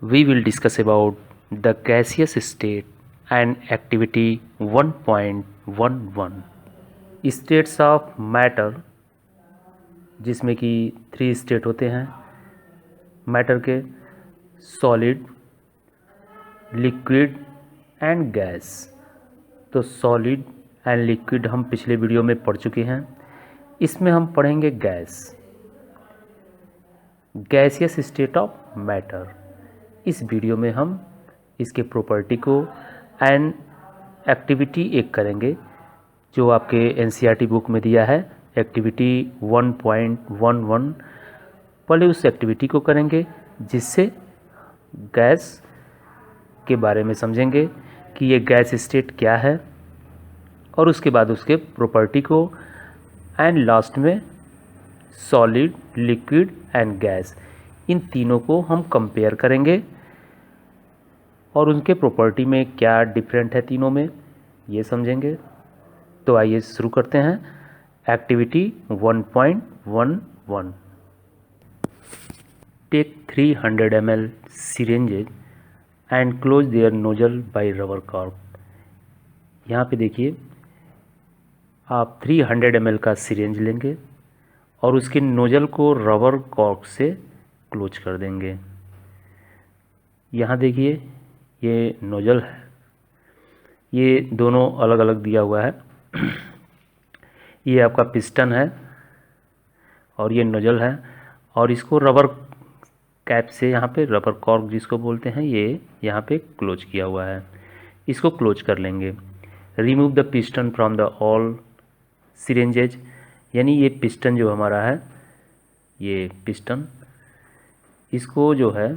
we will discuss about the gaseous state and activity 1.11 states of matter, जिसमें कि 3 state होते हैं matter के: सॉलिड, लिक्विड एंड गैस। तो सॉलिड एंड लिक्विड हम पिछले वीडियो में पढ़ चुके हैं। इसमें हम पढ़ेंगे गैसियस स्टेट ऑफ मैटर। इस वीडियो में हम इसके प्रॉपर्टी को एंड एक्टिविटी एक करेंगे, जो आपके एनसीईआरटी बुक में दिया है, एक्टिविटी 1.11। पहले उस एक्टिविटी को करेंगे, जिससे गैस के बारे में समझेंगे कि ये गैस स्टेट क्या है, और उसके बाद उसके प्रॉपर्टी को, एंड लास्ट में सॉलिड, लिक्विड एंड गैस, इन तीनों को हम कंपेयर करेंगे और उनके प्रॉपर्टी में क्या डिफरेंट है तीनों में, ये समझेंगे। तो आइए शुरू करते हैं activity 1.11। Take 300 ml syringes and close their nozzle by rubber cork. यहाँ पे देखिए, आप 300 ml का सिरेंज लेंगे और उसके नोजल को रबर कॉर्क से क्लोज कर देंगे। यहाँ देखिए, ये नोजल है, ये दोनों अलग अलग दिया हुआ है। ये आपका पिस्टन है और ये नोजल है, और इसको रबर कैप से, यहाँ पे रबर कॉर्क जिसको बोलते हैं, ये यहाँ पे क्लोज किया हुआ है। इसको क्लोज कर लेंगे। Remove the piston from the all syringes, यानी ये पिस्टन जो हमारा है, ये पिस्टन, इसको जो है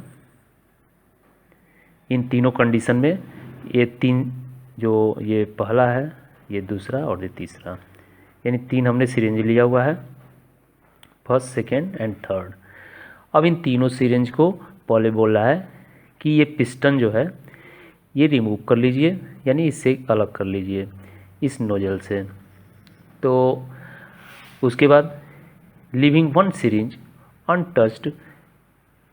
इन तीनों कंडीशन में, ये तीन, जो ये पहला है, ये दूसरा और ये तीसरा, यानी 3 हमने सिरेंज लिया हुआ है, फर्स्ट, सेकेंड एंड थर्ड। अब इन तीनों सिरेंज को पहले बोल रहा है कि ये पिस्टन जो है ये रिमूव कर लीजिए, यानी इससे अलग कर लीजिए इस नोजल से। तो उसके बाद लिविंग 1 सिरिंज अनटच्ड,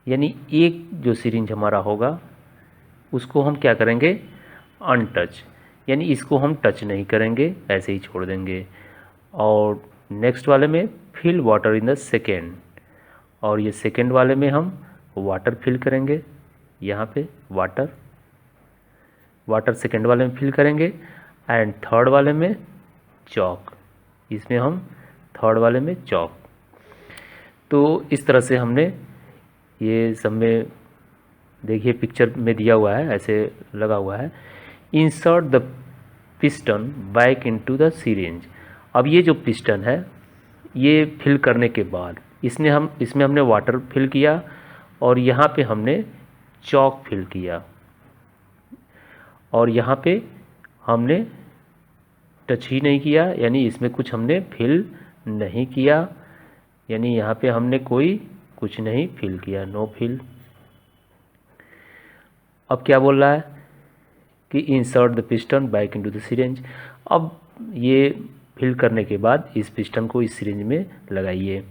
यानी एक जो सिरिंज हमारा होगा उसको हम क्या करेंगे, अनटच, यानी इसको हम टच नहीं करेंगे, ऐसे ही छोड़ देंगे। और नेक्स्ट वाले में fill water in the second, और ये सेकेंड वाले में हम वाटर फिल करेंगे। यहाँ पे वाटर सेकेंड वाले में फिल करेंगे, एंड थर्ड वाले में चॉक, इसमें हम थर्ड वाले में चॉक। तो इस तरह से हमने ये सब में, देखिए पिक्चर में दिया हुआ है, ऐसे लगा हुआ है, insert the piston back into the syringe. अब ये जो पिस्टन है, ये फिल करने के बाद इसमें हमने वाटर फिल किया, और यहाँ पे हमने चॉक फिल किया, और यहाँ पे हमने टच ही नहीं किया, यानी इसमें कुछ हमने फिल नहीं किया, यानी यहाँ पे हमने कुछ नहीं फिल किया, नो फिल। अब क्या बोल रहा है कि insert the piston back into the syringe. अब ये फिल करने के बाद इस पिस्टन को इस सिरिंज में लगाइए,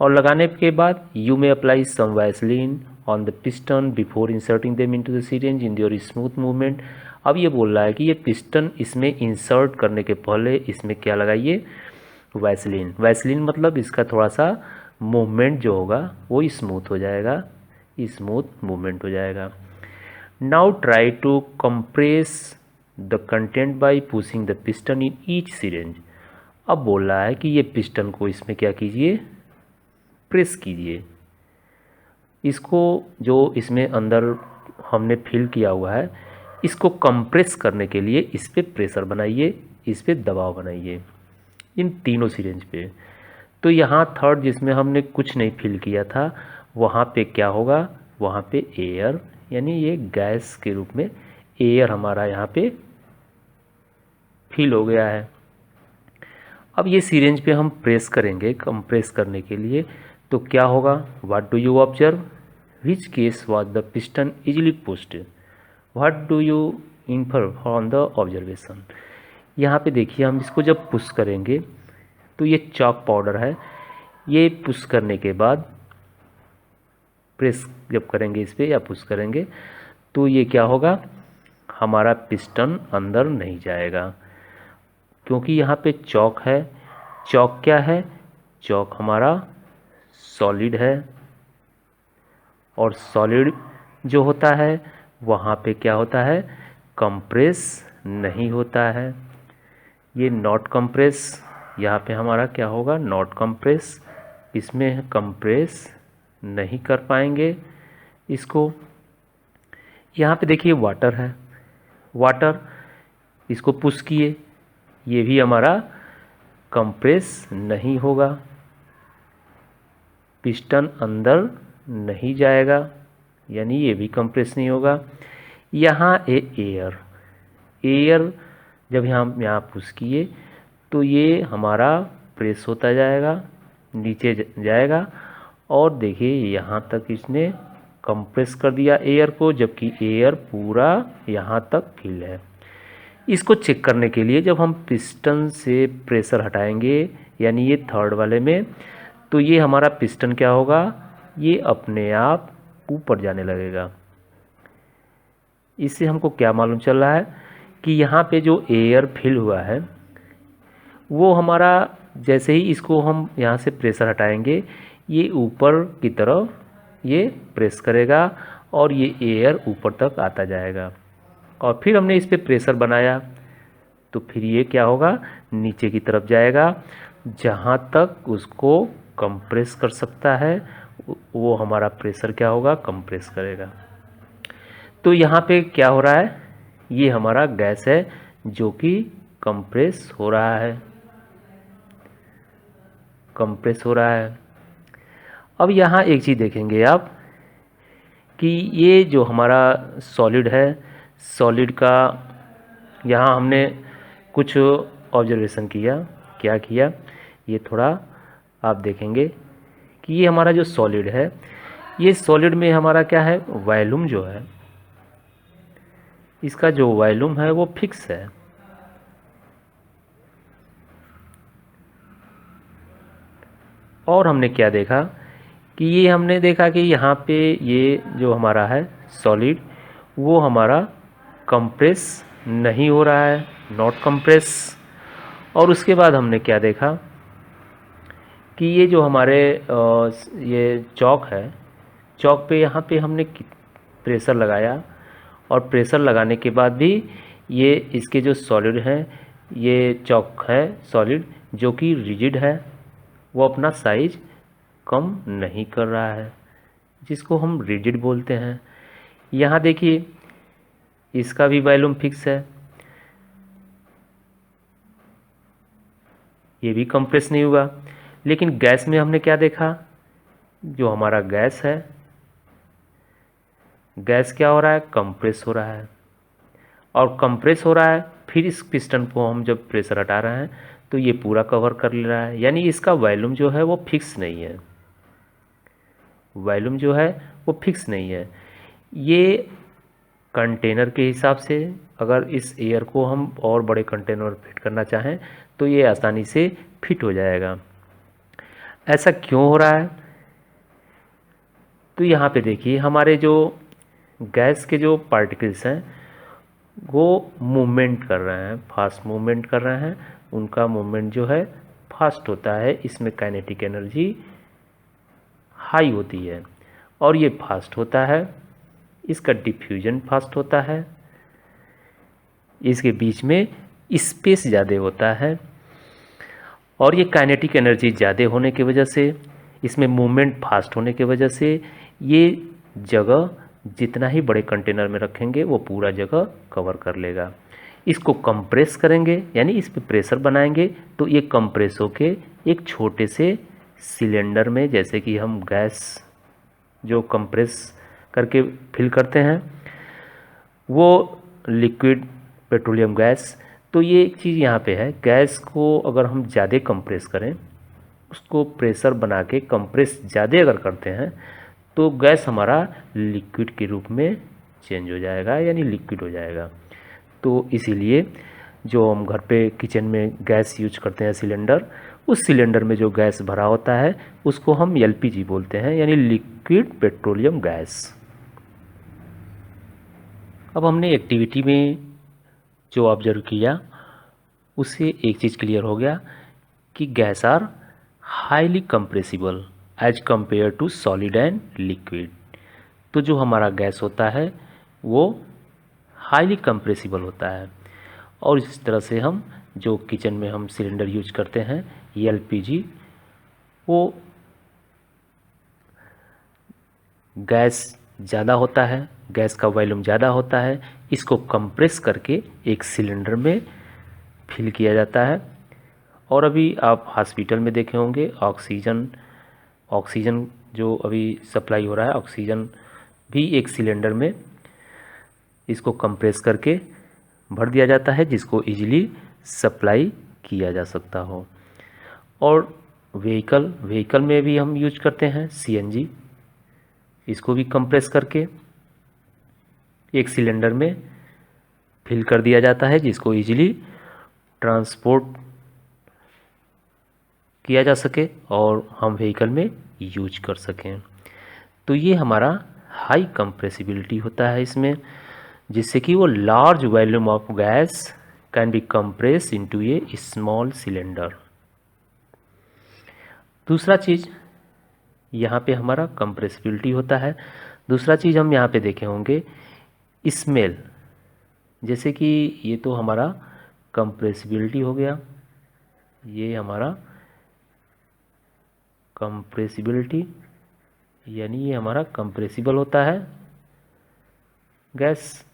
और लगाने के बाद you may apply some Vaseline on the piston before inserting them into the syringe in your smooth movement. अब ये बोल रहा है कि ये पिस्टन इसमें इंसर्ट करने के पहले इसमें क्या लगाइए, वैसलीन। वैसलीन मतलब इसका थोड़ा सा मूवमेंट जो होगा वो स्मूथ हो जाएगा, स्मूथ मूवमेंट हो जाएगा। Now try to compress the content by pushing the piston in each syringe. अब बोल रहा है कि ये पिस्टन को इसमें क्या कीजिए, प्रेस कीजिए। इसको जो इसमें अंदर हमने फिल किया हुआ है, इसको कंप्रेस करने के लिए इस पर प्रेशर बनाइए, इस पर दबाव बनाइए, इन तीनों सिरेंज पे। तो यहाँ थर्ड जिसमें हमने कुछ नहीं फिल किया था, वहाँ पे क्या होगा, वहाँ पे एयर, यानी ये गैस के रूप में एयर हमारा यहाँ पे फिल हो गया है। अब ये सिरेंज पे हम प्रेस करेंगे कंप्रेस करने के लिए, तो क्या होगा, what do you observe, which case was the piston easily pushed, what do you infer from the observation. यहाँ पे देखिए, हम इसको जब पुश करेंगे तो ये चॉक पाउडर है, ये पुश करने के बाद प्रेस जब करेंगे इस पर या पुश करेंगे तो ये क्या होगा, हमारा पिस्टन अंदर नहीं जाएगा, क्योंकि यहाँ पे चॉक है। चॉक क्या है, चॉक हमारा सॉलिड है, और सॉलिड जो होता है वहाँ पे क्या होता है, कंप्रेस नहीं होता है। ये नॉट कंप्रेस, यहाँ पे हमारा क्या होगा, नॉट कंप्रेस, इसमें कंप्रेस नहीं कर पाएंगे इसको। यहाँ पे देखिए वाटर है, वाटर, इसको पुश किए, ये भी हमारा कंप्रेस नहीं होगा, पिस्टन अंदर नहीं जाएगा, यानी ये भी कंप्रेस नहीं होगा। यहाँ एयर, एयर जब हम यहाँ पुश किए तो ये हमारा प्रेस होता जाएगा, नीचे जाएगा, और देखिए यहाँ तक इसने कंप्रेस कर दिया एयर को, जबकि एयर पूरा यहाँ तक फिल है। इसको चेक करने के लिए जब हम पिस्टन से प्रेशर हटाएंगे, यानी ये थर्ड वाले में, तो ये हमारा पिस्टन क्या होगा, ये अपने आप ऊपर जाने लगेगा। इससे हमको क्या मालूम चल रहा है कि यहाँ पे जो एयर फिल हुआ है वो हमारा, जैसे ही इसको हम यहाँ से प्रेशर हटाएंगे, ये ऊपर की तरफ ये प्रेस करेगा और ये एयर ऊपर तक आता जाएगा, और फिर हमने इस पर प्रेशर बनाया तो फिर ये क्या होगा, नीचे की तरफ जाएगा, जहाँ तक उसको कंप्रेस कर सकता है वो हमारा प्रेशर क्या होगा, कंप्रेस करेगा। तो यहाँ पे क्या हो रहा है, ये हमारा गैस है जो कि कंप्रेस हो रहा है, कंप्रेस हो रहा है। अब यहाँ एक चीज़ देखेंगे आप कि ये जो हमारा सॉलिड है, सॉलिड का यहाँ हमने कुछ ऑब्जर्वेशन किया, क्या किया, ये थोड़ा आप देखेंगे कि ये हमारा जो सॉलिड है, ये सॉलिड में हमारा क्या है, वॉल्यूम जो है, इसका जो वॉल्यूम है वो फिक्स है। और हमने क्या देखा कि ये हमने देखा कि यहाँ पे ये जो हमारा है सॉलिड, वो हमारा कंप्रेस नहीं हो रहा है, नॉट कंप्रेस। और उसके बाद हमने क्या देखा कि ये जो हमारे ये चॉक है, चॉक पे यहाँ पे हमने प्रेशर लगाया, और प्रेशर लगाने के बाद भी ये इसके जो सॉलिड हैं, ये चॉक है सॉलिड जो कि रिजिड है, वो अपना साइज कम नहीं कर रहा है, जिसको हम रिजिड बोलते हैं। यहाँ देखिए इसका भी वॉल्यूम फिक्स है, ये भी कंप्रेस नहीं हुआ। लेकिन गैस में हमने क्या देखा, जो हमारा गैस है, गैस क्या हो रहा है, कंप्रेस हो रहा है, और कंप्रेस हो रहा है, फिर इस पिस्टन को हम जब प्रेशर हटा रहे हैं तो ये पूरा कवर कर ले रहा है, यानी इसका वॉल्यूम जो है वो फिक्स नहीं है, वॉल्यूम जो है वो फिक्स नहीं है। ये कंटेनर के हिसाब से अगर इस एयर को हम और बड़े कंटेनर में फिट करना चाहें तो ये आसानी से फिट हो जाएगा। ऐसा क्यों हो रहा है, तो यहाँ पे देखिए हमारे जो गैस के जो पार्टिकल्स हैं वो मूवमेंट कर रहे हैं, फास्ट मूवमेंट कर रहे हैं, उनका मूवमेंट जो है फास्ट होता है, इसमें काइनेटिक एनर्जी हाई होती है, और ये फास्ट होता है, इसका डिफ्यूजन फास्ट होता है, इसके बीच में स्पेस ज़्यादा होता है, और ये काइनेटिक एनर्जी ज़्यादा होने की वजह से, इसमें मूवमेंट फास्ट होने की वजह से ये जगह जितना ही बड़े कंटेनर में रखेंगे वो पूरा जगह कवर कर लेगा। इसको कंप्रेस करेंगे, यानी इस पर प्रेशर बनाएंगे तो ये कंप्रेस होके एक छोटे से सिलेंडर में, जैसे कि हम गैस जो कंप्रेस करके फिल करते हैं वो लिक्विड पेट्रोलियम गैस, तो ये एक चीज़ यहाँ पे है, गैस को अगर हम ज़्यादा कंप्रेस करें, उसको प्रेशर बना के कंप्रेस ज़्यादा अगर करते हैं तो गैस हमारा लिक्विड के रूप में चेंज हो जाएगा, यानी लिक्विड हो जाएगा। तो इसीलिए जो हम घर पे किचन में गैस यूज करते हैं सिलेंडर, उस सिलेंडर में जो गैस भरा होता है उसको हम एलपीजी बोलते हैं, यानी लिक्विड पेट्रोलियम गैस। अब हमने एक्टिविटी में जो ऑब्जर्व किया उससे एक चीज़ क्लियर हो गया कि gas are highly compressible as compare to solid and liquid. तो जो हमारा गैस होता है वो हाईली कंप्रेसिबल होता है। और इस तरह से हम जो किचन में हम सिलेंडर यूज करते हैं एलपीजी, वो गैस ज़्यादा होता है, गैस का वॉल्यूम ज़्यादा होता है, इसको कंप्रेस करके एक सिलेंडर में फिल किया जाता है। और अभी आप हॉस्पिटल में देखे होंगे ऑक्सीजन जो अभी सप्लाई हो रहा है, ऑक्सीजन भी एक सिलेंडर में इसको कंप्रेस करके भर दिया जाता है जिसको इजीली सप्लाई किया जा सकता हो। और व्हीकल में भी हम यूज करते हैं सीएनजी, इसको भी कंप्रेस करके एक सिलेंडर में फिल कर दिया जाता है जिसको इजीली ट्रांसपोर्ट किया जा सके और हम व्हीकल में यूज कर सकें। तो ये हमारा हाई कंप्रेसिबिलिटी होता है इसमें, जिससे कि वो large volume of gas can be compress into A small cylinder. दूसरा चीज़ यहाँ पे हमारा कंप्रेसिबिलिटी होता है। दूसरा चीज़ हम यहाँ पे देखे होंगे स्मेल। जैसे कि ये तो हमारा कंप्रेसिबिलिटी हो गया, ये हमारा कंप्रेसिबिलिटी यानी ये हमारा कंप्रेसिबल होता है गैस।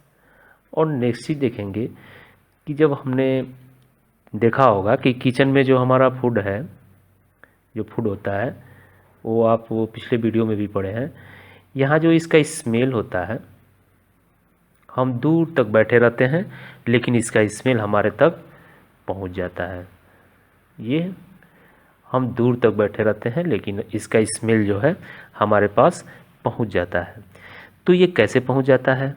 और नेक्स्ट चीज़ देखेंगे कि जब हमने देखा होगा कि किचन में जो हमारा फूड है, जो फूड होता है वो पिछले वीडियो में भी पढ़े हैं, यहाँ जो इसका स्मेल होता है, हम दूर तक बैठे रहते हैं लेकिन इसका स्मेल हमारे तक पहुँच जाता है। ये हम दूर तक बैठे रहते हैं लेकिन इसका स्मेल जो है हमारे पास पहुंच जाता है। तो ये कैसे पहुंच जाता है?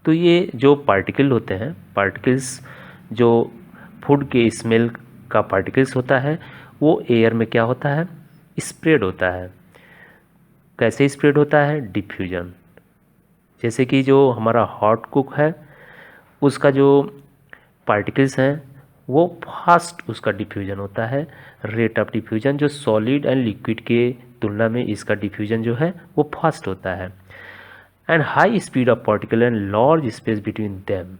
तो ये जो पार्टिकल होते हैं, पार्टिकल्स जो फूड के स्मेल का पार्टिकल्स होता है वो एयर में क्या होता है, स्प्रेड होता है। कैसे स्प्रेड होता है? डिफ्यूजन। जैसे कि जो हमारा हॉट कुक है उसका जो पार्टिकल्स हैं वो फास्ट उसका डिफ्यूजन होता है। रेट ऑफ डिफ्यूजन जो सॉलिड एंड लिक्विड के तुलना में इसका डिफ्यूजन जो है वो फास्ट होता है। And high speed of particle and large space between them.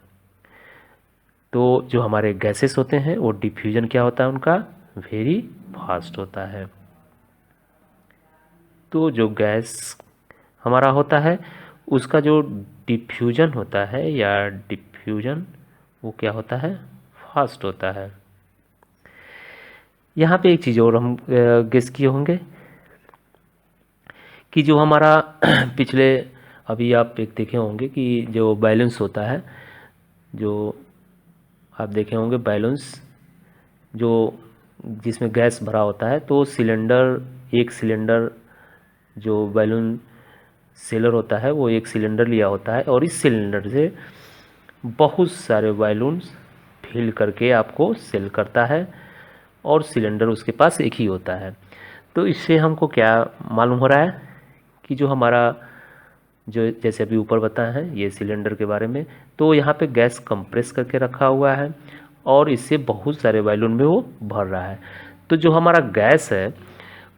तो जो हमारे गैसेस होते हैं वो डिफ्यूजन क्या होता है उनका, वेरी फास्ट होता है। तो जो गैस हमारा होता है उसका जो डिफ्यूजन होता है या डिफ्यूजन वो क्या होता है, फास्ट होता है। यहाँ पे एक चीज़ और हम गेस किए होंगे कि जो हमारा पिछले अभी आप एक देखे होंगे कि जो बैलेंस होता है, जो आप देखे होंगे बैलेंस जो जिसमें गैस भरा होता है, तो एक सिलेंडर जो बैलून सेलर होता है वो एक सिलेंडर लिया होता है और इस सिलेंडर से बहुत सारे बैलून्स फिल करके आपको सेल करता है और सिलेंडर उसके पास एक ही होता है। तो इससे हमको क्या मालूम हो रहा है कि जो हमारा जो जैसे अभी ऊपर बताया है ये सिलेंडर के बारे में, तो यहाँ पे गैस कंप्रेस करके रखा हुआ है और इससे बहुत सारे बैलून में वो भर रहा है। तो जो हमारा गैस है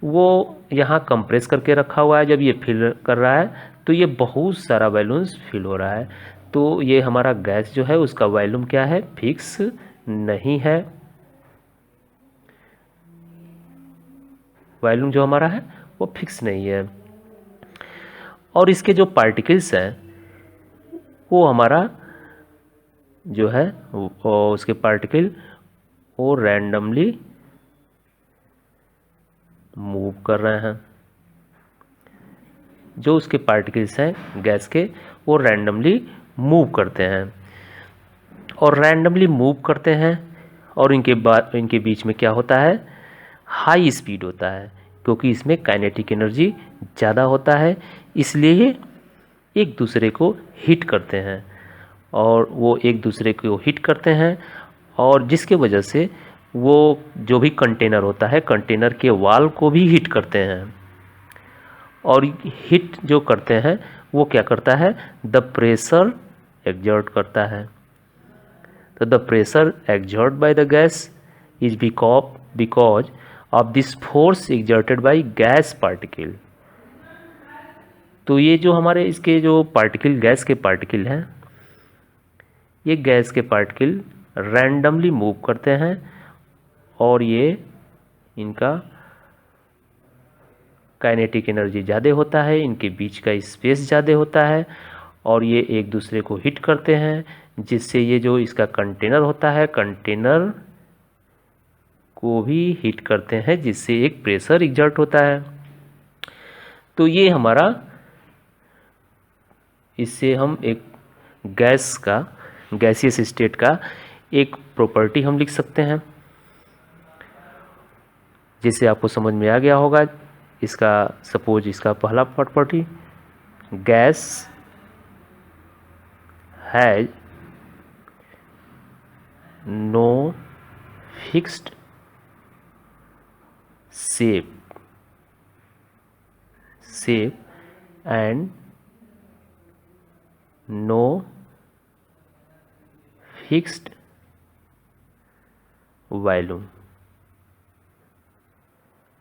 वो यहाँ कंप्रेस करके रखा हुआ है, जब ये फिल कर रहा है तो ये बहुत सारा बैलून्स फिल हो रहा है। तो ये हमारा गैस जो है उसका वॉल्यूम क्या है, फिक्स नहीं है। वॉल्यूम जो हमारा है वो फिक्स नहीं है और इसके जो पार्टिकल्स हैं वो हमारा जो है उसके पार्टिकल वो रैंडमली मूव कर रहे हैं। जो उसके पार्टिकल्स हैं गैस के वो रैंडमली मूव करते हैं और रैंडमली मूव करते हैं और इनके बीच में क्या होता है, हाई स्पीड होता है, क्योंकि इसमें काइनेटिक एनर्जी ज़्यादा होता है, इसलिए ये एक दूसरे को हिट करते हैं और वो एक दूसरे को हिट करते हैं और जिसके वजह से वो जो भी कंटेनर होता है, कंटेनर के वॉल को भी हीट करते हैं, और हीट जो करते हैं वो क्या करता है, द प्रेशर एक्सर्ट करता है। तो the pressure exert by the gas is because of this force exerted by gas particle. तो ये जो हमारे इसके जो पार्टिकल, गैस के पार्टिकल हैं, ये गैस के पार्टिकल रैंडमली मूव करते हैं, और ये इनका काइनेटिक एनर्जी ज़्यादा होता है, इनके बीच का स्पेस ज़्यादा होता है, और ये एक दूसरे को हिट करते हैं, जिससे ये जो इसका कंटेनर होता है, कंटेनर को भी हिट करते हैं, जिससे एक प्रेशर एग्जर्ट होता है। तो ये हमारा, इससे हम एक गैस का, गैसियस स्टेट का एक प्रॉपर्टी हम लिख सकते हैं, जिससे आपको समझ में आ गया होगा। इसका सपोज इसका पहला property, gas has no fixed shape and no fixed volume.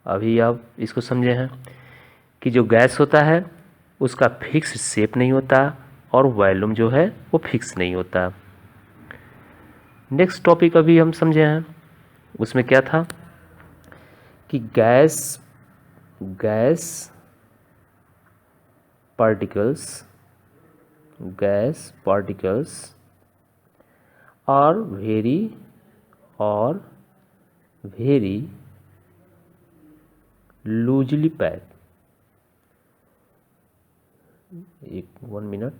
अभी आप इसको समझे हैं कि जो गैस होता है उसका फिक्स शेप नहीं होता, और वॉल्यूम जो है वो फिक्स नहीं होता। नेक्स्ट टॉपिक अभी हम समझे हैं, उसमें क्या था कि gas particles are very loosely packed. 1 minute.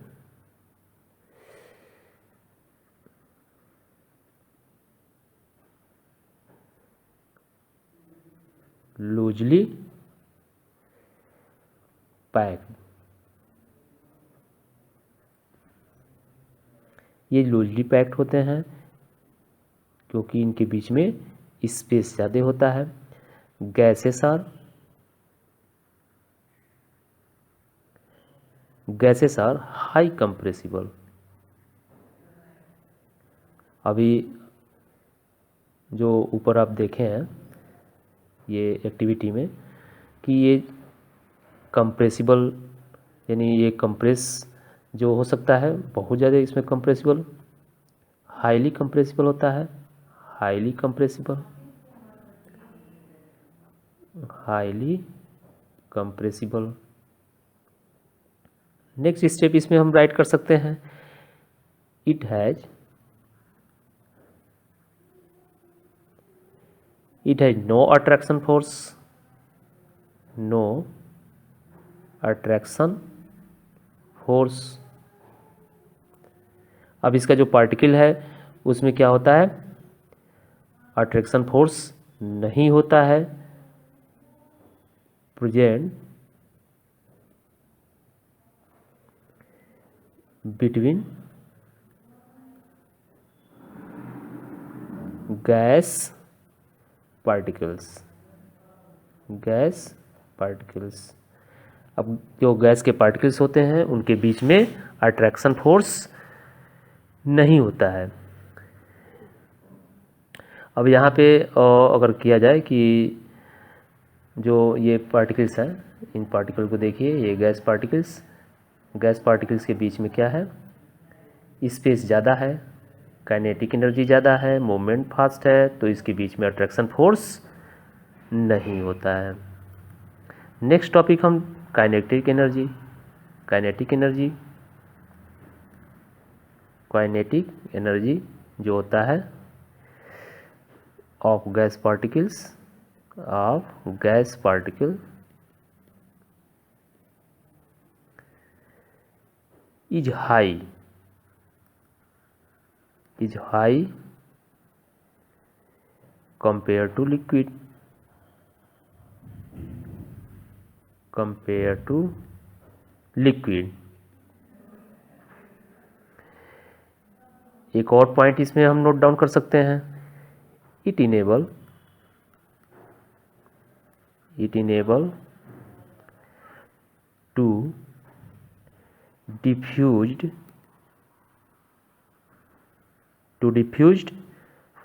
Loosely packed, ये लूजली पैक्ड होते हैं क्योंकि इनके बीच में स्पेस ज़्यादा होता है। Gases are high compressible. अभी जो ऊपर आप देखे हैं ये एक्टिविटी में कि ये कंप्रेसिबल, यानी ये कंप्रेस जो हो सकता है बहुत ज़्यादा, इसमें कंप्रेसिबल, हाईली कंप्रेसिबल होता है, हाईली कंप्रेसिबल। नेक्स्ट स्टेप इसमें हम राइट कर सकते हैं, it has no attraction force. अब इसका जो पार्टिकल है उसमें क्या होता है, अट्रैक्शन फोर्स नहीं होता है प्रेजेंट बिटवीन गैस पार्टिकल्स। अब जो गैस के पार्टिकल्स होते हैं उनके बीच में अट्रैक्शन फोर्स नहीं होता है। अब यहाँ पे अगर किया जाए कि जो ये पार्टिकल्स हैं, इन पार्टिकल को देखिए, ये गैस पार्टिकल्स के बीच में क्या है, स्पेस ज़्यादा है, काइनेटिक एनर्जी ज़्यादा है, मूवमेंट फास्ट है, तो इसके बीच में अट्रैक्शन फोर्स नहीं होता है। नेक्स्ट टॉपिक हम काइनेटिक एनर्जी जो होता है of gas particle is high compare to liquid. एक और पॉइंट इसमें हम नोट डाउन कर सकते हैं it enable to diffused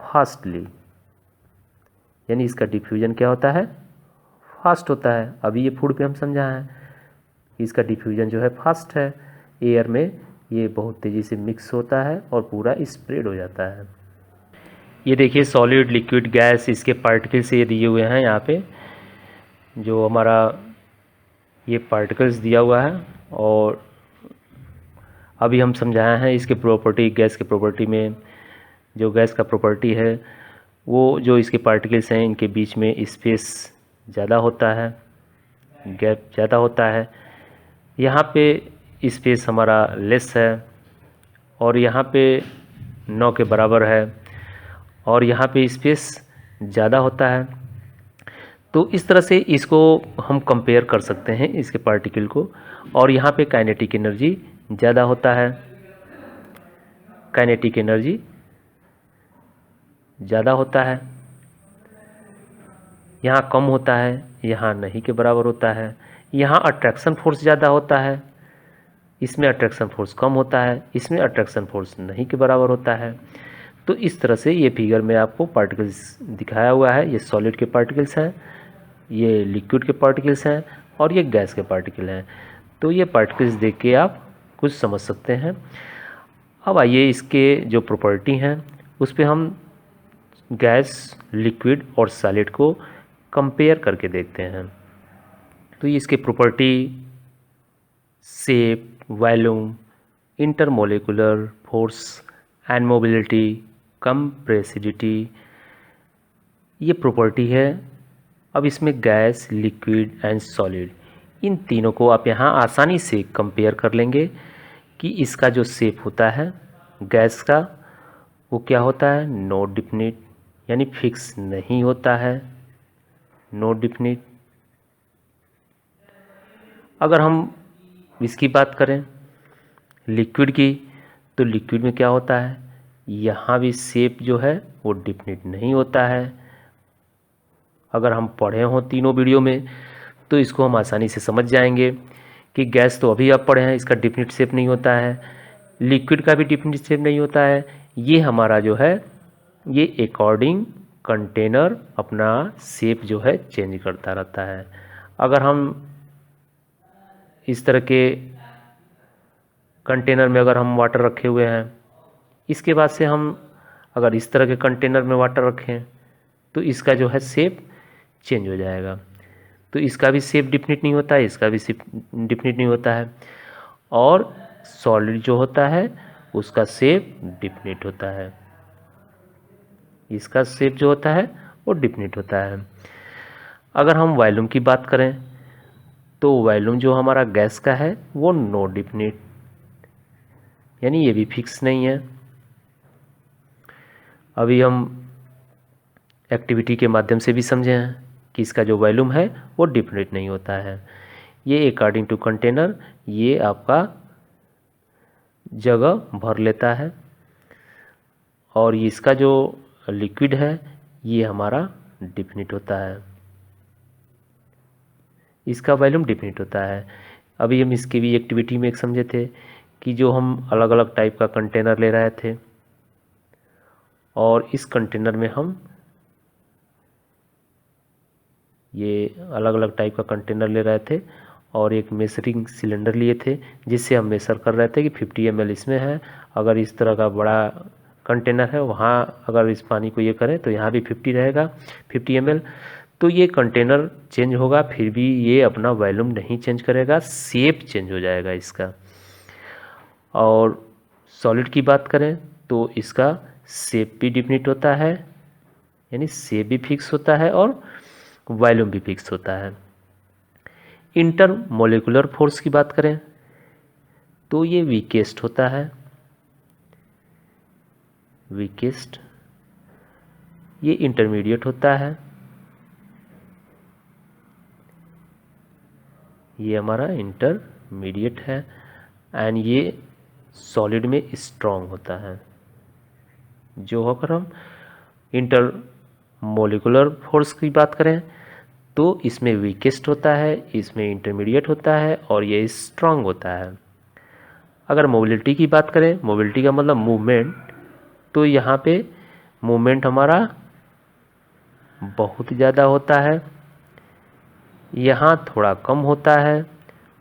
fastly, यानी इसका डिफ्यूजन क्या होता है, फास्ट होता है। अभी ये फूड पे हम समझा है कि इसका डिफ्यूजन जो है फास्ट है, एयर में ये बहुत तेज़ी से मिक्स होता है और पूरा स्प्रेड हो जाता है। ये देखिए सॉलिड, लिक्विड, गैस, इसके पार्टिकल्स ये दिए हुए हैं यहाँ पे, जो हमारा ये पार्टिकल्स दिया हुआ है। और अभी हम समझाए हैं इसके प्रॉपर्टी, गैस के प्रॉपर्टी में जो गैस का प्रॉपर्टी है वो जो इसके पार्टिकल्स हैं इनके बीच में स्पेस ज़्यादा होता है, गैप ज़्यादा होता है। यहाँ पे स्पेस हमारा लेस है और यहाँ पे 9 के बराबर है और यहाँ पे स्पेस ज़्यादा होता है। तो इस तरह से इसको हम कंपेयर कर सकते हैं इसके पार्टिकल को। और यहाँ पे काइनेटिक एनर्जी ज़्यादा होता है, काइनेटिक एनर्जी ज़्यादा होता है, यहाँ कम होता है, यहाँ नहीं के बराबर होता है। यहाँ अट्रैक्शन फोर्स ज़्यादा होता है, इसमें अट्रैक्शन फोर्स कम होता है, इसमें अट्रैक्शन फोर्स नहीं के बराबर होता है। तो इस तरह से ये फिगर में आपको पार्टिकल्स दिखाया हुआ है। ये सॉलिड के पार्टिकल्स हैं, ये लिक्विड के पार्टिकल्स हैं और ये गैस के पार्टिकल हैं। तो ये पार्टिकल्स देख के आप कुछ समझ सकते हैं। अब आइए इसके जो प्रॉपर्टी हैं उस पर हम गैस, लिक्विड और सॉलिड को कंपेयर करके देखते हैं। तो ये इसके property, shape, volume, intermolecular force and mobility, compressibility, ये प्रॉपर्टी है। अब इसमें गैस, लिक्विड एंड सॉलिड, इन तीनों को आप यहाँ आसानी से कंपेयर कर लेंगे कि इसका जो शेप होता है गैस का वो क्या होता है, नो डिफिनिट, यानी फिक्स नहीं होता है, नो डिफिनिट। अगर हम इसकी बात करें लिक्विड की, तो लिक्विड में क्या होता है, यहाँ भी शेप जो है वो डिफिनिट नहीं होता है। अगर हम पढ़े हों तीनों वीडियो में तो इसको हम आसानी से समझ जाएंगे कि गैस तो अभी आप पढ़े हैं, इसका डिफिनिट शेप नहीं होता है, लिक्विड का भी डिफिनिट शेप नहीं होता है। ये हमारा जो है ये अकॉर्डिंग कंटेनर अपना शेप जो है चेंज करता रहता है। अगर हम इस तरह के कंटेनर में अगर हम वाटर रखे हुए हैं, इसके बाद से हम अगर इस तरह के कंटेनर में वाटर रखें तो इसका जो है शेप चेंज हो जाएगा। तो इसका भी शेप डिफिनिट नहीं होता है, इसका भी शेप डिफिनिट नहीं होता है। और सॉलिड जो होता है उसका शेप डिफिनिट होता है, इसका शेप जो होता है वो डिफिनिट होता है। अगर हम वॉल्यूम की बात करें तो वॉल्यूम जो हमारा गैस का है वो नो डिफिनिट, यानी ये भी फिक्स नहीं है। अभी हम एक्टिविटी के माध्यम से भी समझे हैं कि इसका जो वॉल्यूम है वो डिफिनिट नहीं होता है। ये अकॉर्डिंग टू कंटेनर ये आपका जगह भर लेता है और इसका जो लिक्विड है ये हमारा डिफिनिट होता है, इसका वॉल्यूम डिफिनिट होता है। अभी हम इसकी भी एक्टिविटी में एक समझे थे कि जो हम अलग अलग टाइप का कंटेनर ले रहे थे और इस कंटेनर में हम ये अलग अलग टाइप का कंटेनर ले रहे थे और एक मेजरिंग सिलेंडर लिए थे जिससे हम मेजर कर रहे थे कि 50 ml इसमें है। अगर इस तरह का बड़ा कंटेनर है वहाँ अगर इस पानी को ये करें तो यहाँ भी 50 रहेगा, 50 ml। तो ये कंटेनर चेंज होगा फिर भी ये अपना वॉल्यूम नहीं चेंज करेगा, शेप चेंज हो जाएगा इसका। और सॉलिड की बात करें तो इसका शेप भी डिफिनिट होता है, यानी शेप भी फिक्स होता है और वॉल्यूम भी फिक्स होता है। इंटरमोलिकुलर फोर्स की बात करें तो ये वीकेस्ट होता है, वीकेस्ट, ये इंटरमीडिएट होता है, ये हमारा इंटरमीडिएट है एंड ये सॉलिड में स्ट्रॉन्ग होता है। जो अगर हम मोलिकुलर फोर्स की बात करें तो इसमें वीकेस्ट होता है, इसमें इंटरमीडिएट होता है और ये स्ट्रांग होता है। अगर मोबिलिटी की बात करें, मोबिलिटी का मतलब मूवमेंट, तो यहाँ पे मूवमेंट हमारा बहुत ज़्यादा होता है, यहाँ थोड़ा कम होता है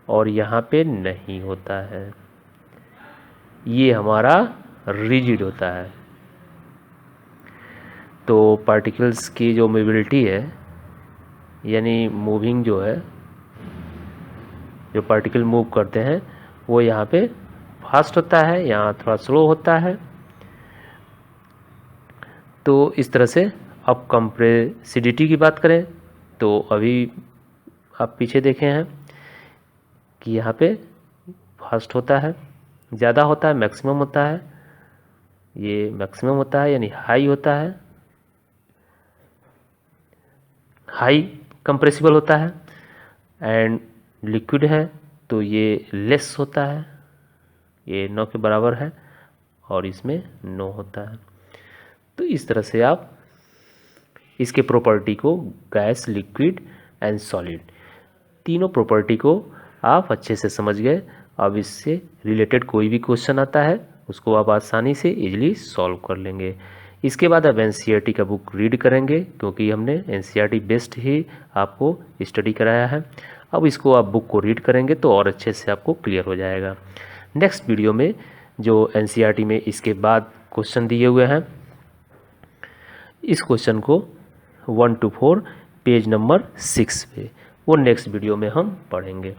और यहाँ पे नहीं होता है। ये हमारा रिजिड होता है। तो पार्टिकल्स की जो मोबिलिटी है, यानी मूविंग जो है, जो पार्टिकल मूव करते हैं वो यहाँ पे फास्ट होता है, यहाँ थोड़ा स्लो होता है। तो इस तरह से अब कंप्रेसिडिटी की बात करें तो अभी आप पीछे देखे हैं कि यहाँ पे फास्ट होता है, ज़्यादा होता है, मैक्सिमम होता है, ये मैक्सिमम होता है यानी हाई होता है, हाई कंप्रेसिबल होता है। एंड लिक्विड है तो ये लेस होता है, ये 9 के बराबर है और इसमें 9 होता है। तो इस तरह से आप इसके प्रॉपर्टी को गैस, लिक्विड एंड सॉलिड, तीनों प्रॉपर्टी को आप अच्छे से समझ गए। अब इससे रिलेटेड कोई भी क्वेश्चन आता है उसको आप आसानी से इजीली सॉल्व कर लेंगे। इसके बाद आप एनसीईआरटी का बुक रीड करेंगे क्योंकि हमने एनसीईआरटी बेस्ड ही आपको स्टडी कराया है। अब इसको आप बुक को रीड करेंगे तो और अच्छे से आपको क्लियर हो जाएगा। नेक्स्ट वीडियो में जो एनसीईआरटी में इसके बाद क्वेश्चन दिए हुए हैं, इस क्वेश्चन को 1 to 4 पेज नंबर 6 पे, वो नेक्स्ट वीडियो में हम पढ़ेंगे।